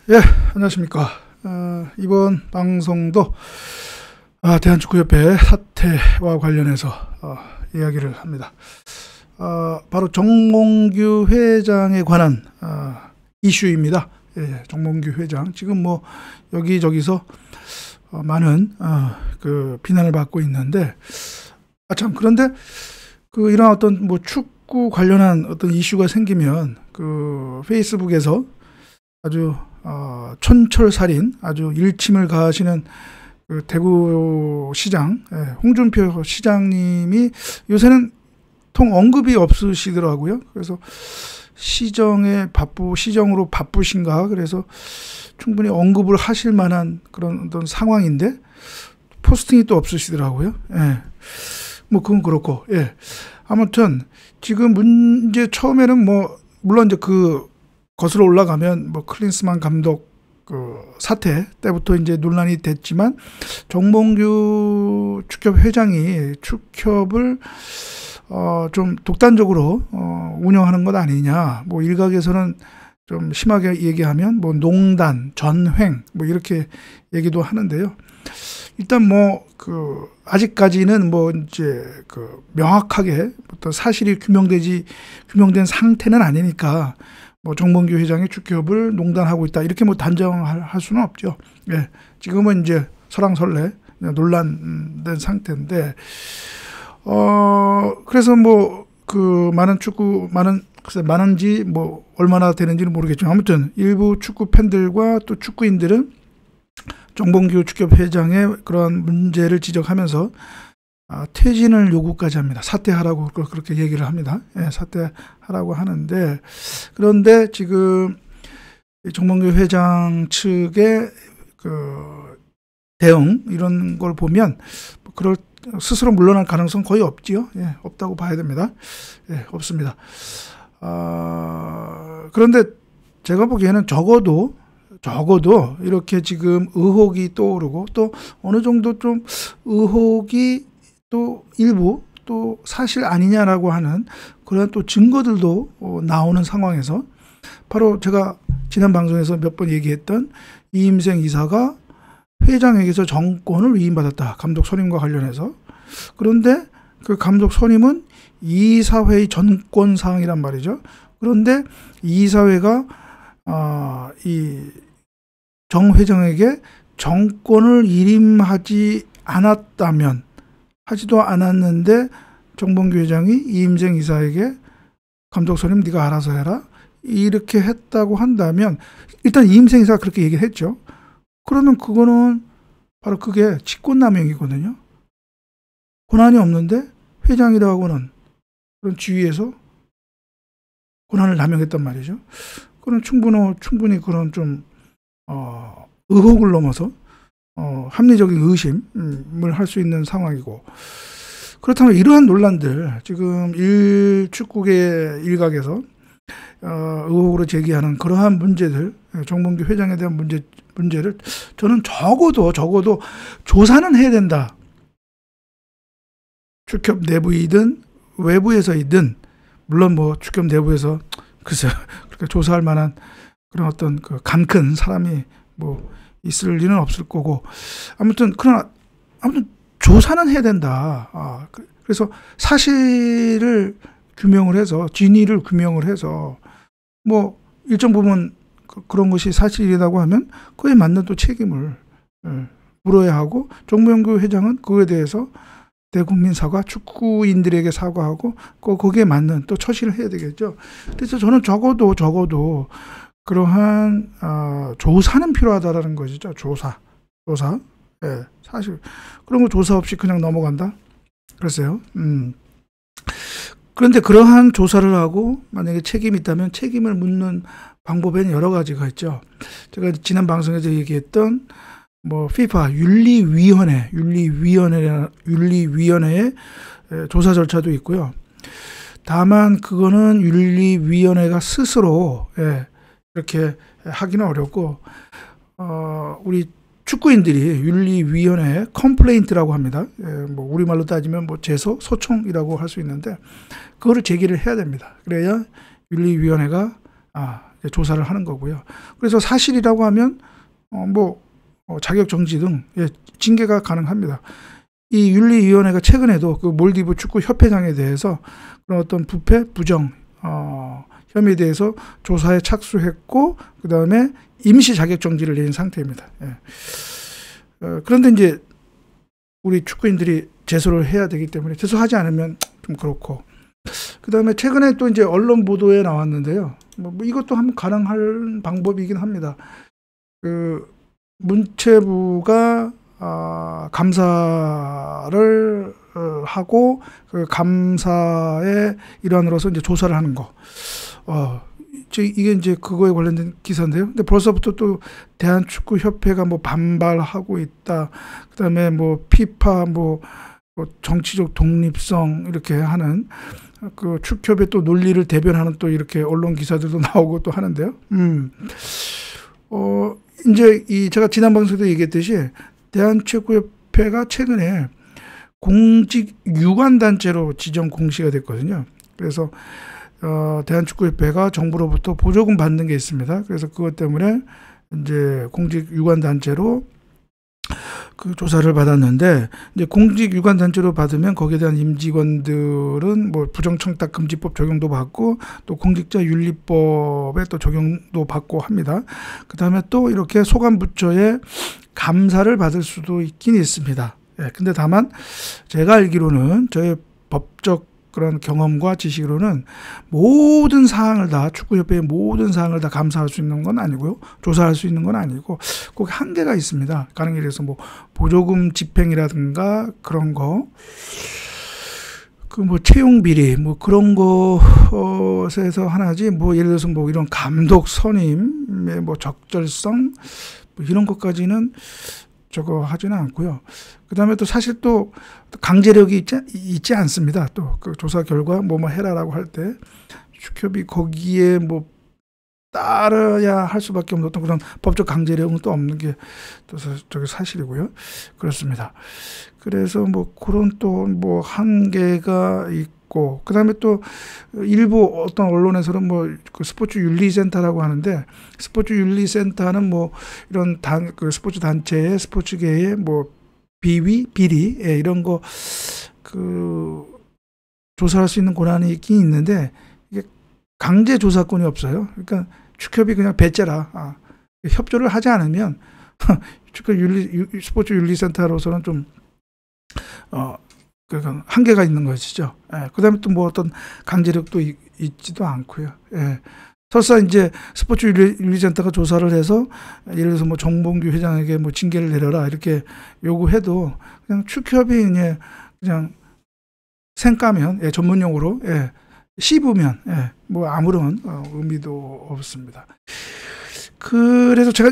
예, 안녕하십니까. 이번 방송도 대한축구협회 사태와 관련해서 이야기를 합니다. 바로 정몽규 회장에 관한 이슈입니다. 예, 정몽규 회장 지금 뭐 여기저기서 많은 그 비난을 받고 있는데, 참 그런데 이런 어떤 뭐 축구 관련한 어떤 이슈가 생기면 그 페이스북에서 아주 촌철살인 아주 일침을 가하시는 그 대구 시장 홍준표 시장님이 요새는 통 언급이 없으시더라고요. 그래서 시정으로 바쁘신가, 그래서 충분히 언급을 하실 만한 그런 어떤 상황인데 포스팅이 또 없으시더라고요. 예. 뭐 그건 그렇고, 예. 아무튼 지금 문제 처음에는 뭐 물론 이제 거슬러 올라가면 뭐 클린스만 감독 그 사태 때부터 이제 논란이 됐지만, 정몽규 축협 회장이 축협을 좀 독단적으로 운영하는 것 아니냐, 뭐 일각에서는 좀 심하게 얘기하면 뭐 농단, 전횡 뭐 이렇게 얘기도 하는데요. 일단 뭐 아직까지는 뭐 이제 명확하게 어떤 사실이 규명된 상태는 아니니까 뭐 정몽규 회장이 축협을 농단하고 있다 이렇게 뭐 단정할 수는 없죠. 예, 지금은 이제 설왕설래 논란된 상태인데, 그래서 뭐 많은지 뭐 얼마나 되는지는 모르겠지만, 아무튼 일부 축구 팬들과 또 축구인들은 정몽규 축협 회장의 그러한 문제를 지적하면서 퇴진을 요구까지 합니다. 사퇴하라고 그렇게 얘기를 합니다. 예, 사퇴하라고 하는데, 그런데 지금 정몽규 회장 측의 대응 이런 걸 보면 스스로 물러날 가능성 거의 없지요. 예, 없다고 봐야 됩니다. 예, 없습니다. 그런데 제가 보기에는 적어도 이렇게 지금 의혹이 떠오르고 또 어느 정도 좀 의혹이 또 일부 또 사실 아니냐라고 하는 그런 또 증거들도 나오는 상황에서, 바로 제가 지난 방송에서 몇 번 얘기했던 이임생 이사가 회장에게서 정권을 위임받았다, 감독 선임과 관련해서. 그런데 그 감독 선임은 이사회의 전권 사항이란 말이죠. 그런데 이사회가 이 정 회장에게 정권을 하지도 않았는데 정몽규 회장이 이임생 이사에게 감독 선임 네가 알아서 해라 이렇게 했다고 한다면, 일단 이임생 이사가 그렇게 얘기를 했죠. 그러면 그거는 바로 그게 직권남용이거든요. 권한이 없는데 회장이라고는 그런 지위에서 권한을 남용했단 말이죠. 그런 충분히 그런 좀 의혹을 넘어서 합리적인 의심을 할 수 있는 상황이고, 그렇다면 이러한 논란들, 지금 축구계 일각에서 의혹으로 제기하는 그러한 문제들, 정몽규 회장에 대한 문제를 저는 적어도 조사는 해야 된다. 축협 내부이든 외부에서이든, 물론 뭐 축협 내부에서 글쎄 그렇게 조사할 만한 그런 어떤 간 큰 사람이 뭐 있을 리는 없을 거고, 아무튼 조사는 해야 된다. 그래서 사실을 규명을 해서, 진위를 규명을 해서, 뭐 일정 부분 그런 것이 사실이라고 하면 그에 맞는 또 책임을 물어야 하고, 정몽규 회장은 그에 대해서 대국민 사과, 축구인들에게 사과하고 거기에 맞는 또 처시를 해야 되겠죠. 그래서 저는 적어도 그러한 조사는 필요하다라는 것이죠. 조사. 예, 사실 그런 거 조사 없이 그냥 넘어간다? 글쎄요. 그런데 그러한 조사를 하고 만약에 책임이 있다면 책임을 묻는 방법에는 여러 가지가 있죠. 제가 지난 방송에서 얘기했던 뭐 FIFA 윤리위원회의 조사 절차도 있고요. 다만 그거는 윤리위원회가 스스로 이렇게 하기는 어렵고, 우리 축구인들이 윤리위원회에 컴플레인트라고 합니다. 뭐 우리말로 따지면 뭐 소청이라고 할 수 있는데, 그거를 제기를 해야 됩니다. 그래야 윤리위원회가 조사를 하는 거고요. 그래서 사실이라고 하면 자격 정지 등 징계가 가능합니다. 이 윤리위원회가 최근에도 그 몰디브 축구 협회장에 대해서 그런 어떤 부패, 부정 혐의에 대해서 조사에 착수했고, 그 다음에 임시 자격 정지를 내린 상태입니다. 그런데 이제 우리 축구인들이 제소를 해야 되기 때문에 제소하지 않으면 좀 그렇고, 그 다음에 최근에 또 이제 언론 보도에 나왔는데요. 이것도 한번 가능한 방법이긴 합니다. 그 문체부가 감사를 하고 그 감사의 일환으로서 이제 조사를 하는 거. 이게 이제 그거에 관련된 기사인데요. 근데 벌써부터 또 대한축구협회가 반발하고 있다. 그다음에 피파 정치적 독립성 이렇게 하는 그 축협의 또 논리를 대변하는 또 이렇게 언론 기사들도 나오고 또 하는데요. 이제 제가 지난 방송에도 얘기했듯이 대한축구협회가 최근에 공직 유관단체로 지정 공시가 됐거든요. 그래서 대한축구협회가 정부로부터 보조금 받는 게 있습니다. 그래서 그것 때문에 이제 공직 유관단체로 그 조사를 받았는데, 이제 공직 유관단체로 받으면 거기에 대한 임직원들은 부정청탁 금지법 적용도 받고 또 공직자 윤리법에 또 적용도 받고 합니다. 그 다음에 또 이렇게 소관부처의 감사를 받을 수도 있긴 있습니다. 근데 다만 제가 알기로는 저의 법적 그런 경험과 지식으로는 모든 사항을 다, 축구협회의 모든 사항을 다 감사할 수 있는 건 아니고요. 조사할 수 있는 건 아니고 꼭 한계가 있습니다. 가능에 대해서 보조금 집행이라든가 그런 거, 채용 비리 그런 것에서 하나지, 예를 들어서 이런 감독 선임의 적절성 이런 것까지는 저거 하지는 않고요. 그 다음에 또 사실 또 강제력이 있지 않습니다. 또 그 조사 결과 해라라고 할 때 축협이 거기에 따라야 할 수밖에 없는 어떤 그런 법적 강제력은 또 없는 게 또 저게 사실이고요. 그렇습니다. 그래서 그런 또 한계가 있고, 그 다음에 또 일부 어떤 언론에서는 그 스포츠 윤리센터라고 하는데, 스포츠 윤리센터는 이런 그 스포츠 단체의 스포츠계의 비위, 비리 이런 거 조사할 수 있는 권한이 있긴 있는데, 이게 강제 조사권이 없어요. 그러니까 축협이 그냥 배째라 협조를 하지 않으면 축협 스포츠 윤리센터로서는 좀 한계가 있는 것이죠. 그다음에 또 어떤 강제력도 있지도 않고요. 설사 이제 스포츠 윤리센터가 조사를 해서 예를 들어서 정봉규 회장에게 징계를 내려라 이렇게 요구해도 그냥 축협이 그냥 생까면, 전문 용어로 씹으면 아무런 의미도 없습니다. 그래서 제가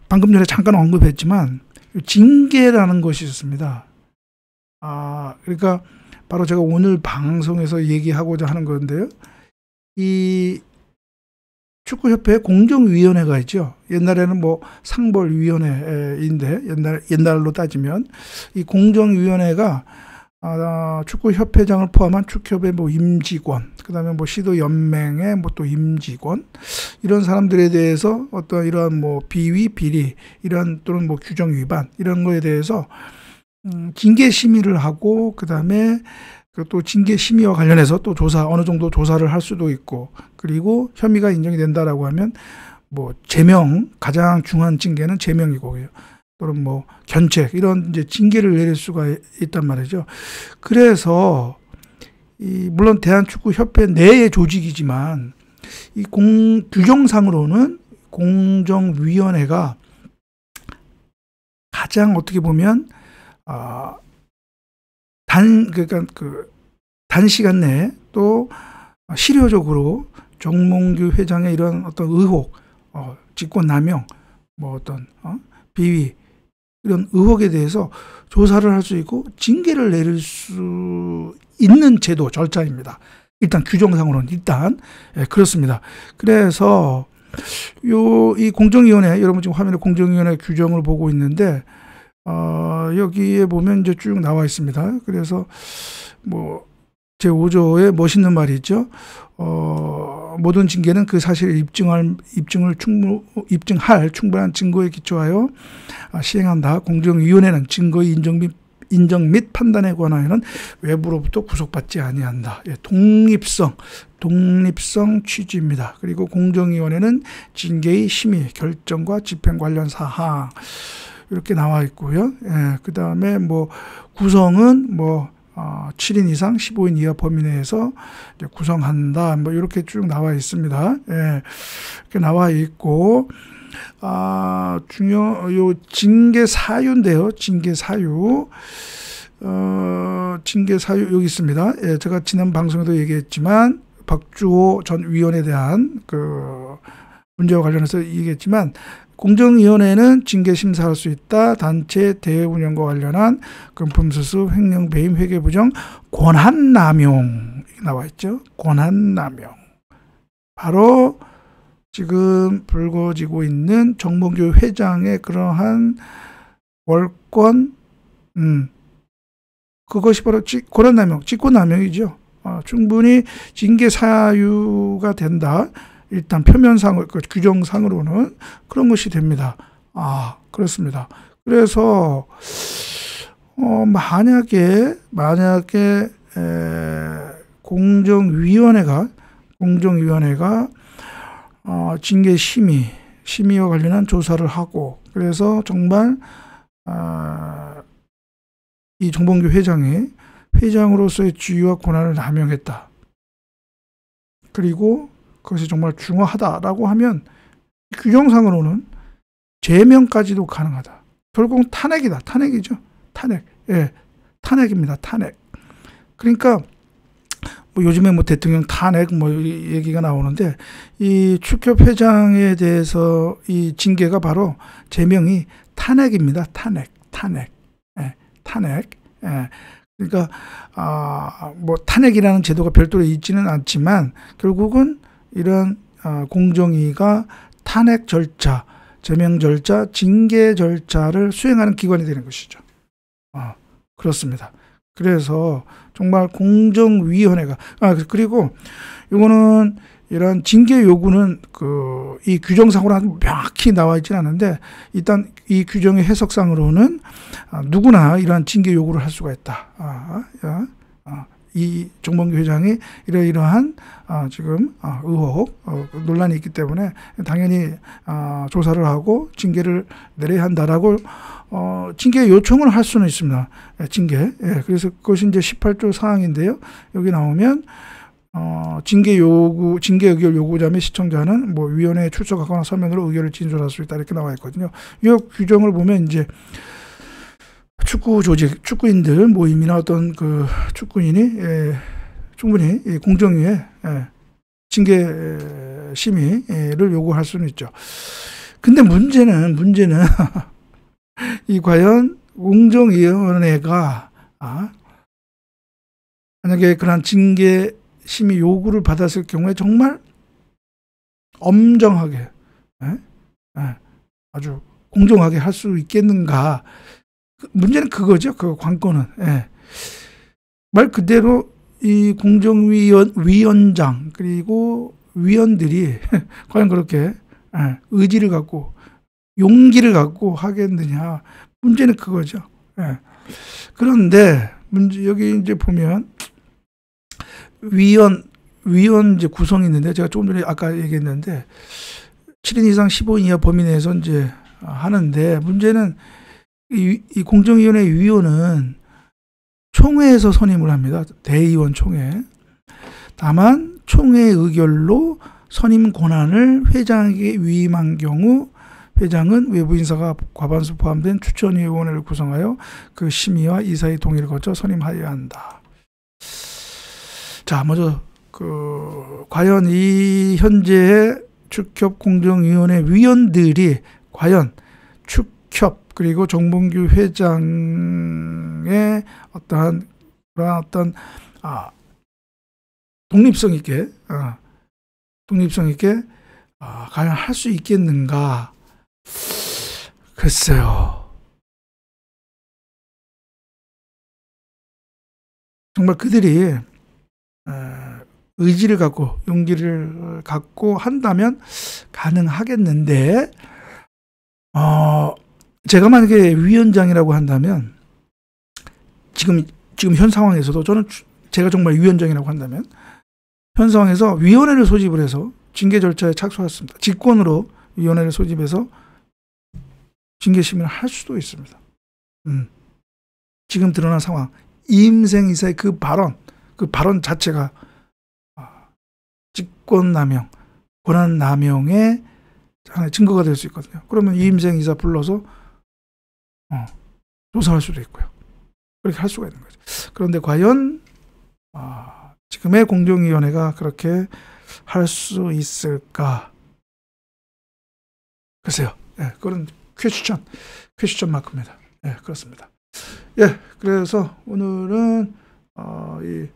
방금 전에 잠깐 언급했지만 징계라는 것이 있습니다. 그러니까 바로 제가 오늘 방송에서 얘기하고자 하는 건데요. 이 축구협회 공정위원회가 있죠. 옛날에는 상벌위원회인데, 옛날로 따지면 이 공정위원회가 축구협회장을 포함한 축협의 임직원, 그 다음에 시도연맹의 또 임직원, 이런 사람들에 대해서 어떤 이러한 비위, 비리, 이런 또는 규정 위반, 이런 거에 대해서 징계 심의를 하고, 그 다음에 또 징계 심의와 관련해서 또 어느 정도 조사를 할 수도 있고, 그리고 혐의가 인정이 된다라고 하면 제명, 가장 중요한 징계는 제명이고요. 또는 견책, 이런 이제 징계를 내릴 수가 있단 말이죠. 그래서 물론 대한축구협회 내의 조직이지만 이 규정상으로는 공정위원회가 가장 어떻게 보면 단시간 내에 또 실효적으로 정몽규 회장의 이런 어떤 의혹, 직권남용, 어떤 비위, 이런 의혹에 대해서 조사를 할 수 있고 징계를 내릴 수 있는 제도, 절차입니다. 일단 규정상으로는 그렇습니다. 그래서 이 공정위원회, 여러분 지금 화면에 공정위원회 규정을 보고 있는데, 여기에 보면 이제 쭉 나와 있습니다. 그래서 제5조에 멋있는 말이 있죠. 모든 징계는 그 사실을 입증할 충분한 증거에 기초하여 시행한다. 공정위원회는 증거의 인정 및 판단에 관하여는 외부로부터 구속받지 아니한다. 예, 독립성 취지입니다. 그리고 공정위원회는 징계의 심의, 결정과 집행 관련 사항 이렇게 나와 있고요. 예, 그 다음에 뭐 구성은 뭐 7인 이상 15인 이하 범위 내에서 이제 구성한다. 뭐 이렇게 쭉 나와 있습니다. 예, 이렇게 나와 있고 요 징계 사유인데요. 징계 사유 여기 있습니다. 예, 제가 지난 방송에도 얘기했지만 박주호 전 위원에 대한 그 문제와 관련해서 얘기했지만 공정위원회는 징계 심사할 수 있다. 단체 대회 운영과 관련한 금품수수, 횡령, 배임, 회계부정, 권한남용 나와 있죠. 권한남용. 바로 지금 불거지고 있는 정봉주 회장의 그러한 월권, 그것이 바로 권한남용, 직권남용이죠. 충분히 징계 사유가 된다. 일단 표면상으로, 규정상으로는 그런 것이 됩니다. 그렇습니다. 그래서, 만약에, 공정위원회가, 징계 심의와 관련한 조사를 하고, 그래서 정말, 이 정봉주 회장이 회장으로서의 지위와 권한을 남용했다. 그리고 그것이 정말 중요하다라고 하면 규정상으로는 제명까지도 가능하다. 결국은 탄핵이다. 탄핵이죠. 탄핵. 예, 탄핵입니다. 탄핵. 그러니까 뭐 요즘에 뭐 대통령 탄핵 뭐 얘기가 나오는데 이 축협 회장에 대해서 이 징계가 바로 제명이 탄핵입니다. 탄핵. 예, 탄핵. 예. 그러니까 뭐 탄핵이라는 제도가 별도로 있지는 않지만 결국은 이런 공정위가 탄핵 절차, 제명 절차, 징계 절차를 수행하는 기관이 되는 것이죠. 그렇습니다. 그래서 정말 공정위원회가 그리고 이거는 이런 징계 요구는 이 규정상으로 명확히 나와 있지는 않은데 일단 이 규정의 해석상으로는 누구나 이러한 징계 요구를 할 수가 있다. 이 정봉주 회장이 이러이러한 지금 의혹 논란이 있기 때문에 당연히 조사를 하고 징계를 내려야 한다라고 징계 요청을 할 수는 있습니다. 징계. 예, 그래서 그것이 이제 18조 사항인데요. 여기 나오면 징계 의결 요구자 및 시청자는 뭐 위원회에 출석하거나 서면으로 의결을 진술할 수 있다 이렇게 나와 있거든요. 이 규정을 보면 이제 축구 조직, 축구인들 모임이나 어떤 그 축구인이 충분히 공정위에 징계 심의를 요구할 수는 있죠. 근데 문제는 이 과연 공정위원회가 만약에 그런 징계 심의 요구를 받았을 경우에 정말 엄정하게 아주 공정하게 할 수 있겠는가? 문제는 그거죠. 그 관건은. 예. 말 그대로 이 공정위원장 그리고 위원들이 과연 그렇게 의지를 갖고 용기를 갖고 하겠느냐. 문제는 그거죠. 예. 그런데 여기 이제 보면 위원 이제 구성이 있는데 제가 조금 전에 아까 얘기했는데 7인 이상 15인 이하 범위 내에서 이제 하는데 문제는 이 공정위원회 위원은 총회에서 선임을 합니다. 대의원 총회. 다만 총회 의결로 선임 권한을 회장에게 위임한 경우 회장은 외부 인사가 과반수 포함된 추천위원회를 구성하여 그 심의와 이사의 동의를 거쳐 선임하여야 한다. 자, 먼저 과연 이 현재의 축협 공정위원회 위원들이 과연 축협 그리고 정봉주 회장의 어떠한 독립성 있게 과연 할 수 있겠는가? 글쎄요. 정말 그들이 의지를 갖고 용기를 갖고 한다면 가능하겠는데, 제가 만약에 위원장이라고 한다면 지금 현 상황에서도 저는 제가 정말 위원장이라고 한다면 현 상황에서 위원회를 소집을 해서 징계 절차에 착수했습니다. 직권으로 위원회를 소집해서 징계 심의를 할 수도 있습니다. 지금 드러난 상황, 이임생 이사의 그 발언 자체가 직권남용, 권한남용의 하나의 증거가 될 수 있거든요. 그러면 이임생 이사 불러서 조사할 수도 있고요. 그렇게 할 수가 있는 거죠. 그런데 과연 지금의 공정위원회가 그렇게 할 수 있을까? 글쎄요. 예, 그건 퀘스천 마크입니다. 예, 그렇습니다. 예, 그래서 오늘은 이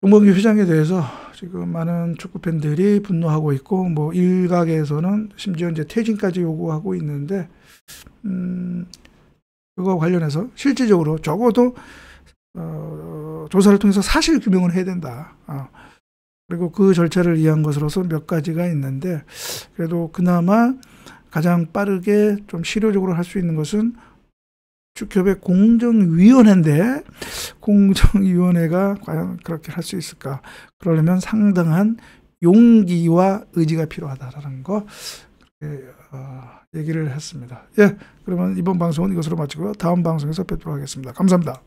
정봉규 회장에 대해서 지금 많은 축구 팬들이 분노하고 있고, 뭐 일각에서는 심지어 이제 퇴진까지 요구하고 있는데, 그거와 관련해서 실질적으로 적어도 조사를 통해서 사실 규명을 해야 된다. 그리고 그 절차를 이해한 것으로서 몇 가지가 있는데, 그래도 그나마 가장 빠르게 좀 실효적으로 할 수 있는 것은 축협의 공정위원회인데, 공정위원회가 과연 그렇게 할 수 있을까? 그러려면 상당한 용기와 의지가 필요하다라는 거 얘기를 했습니다. 예, 그러면 이번 방송은 이것으로 마치고요. 다음 방송에서 뵙도록 하겠습니다. 감사합니다.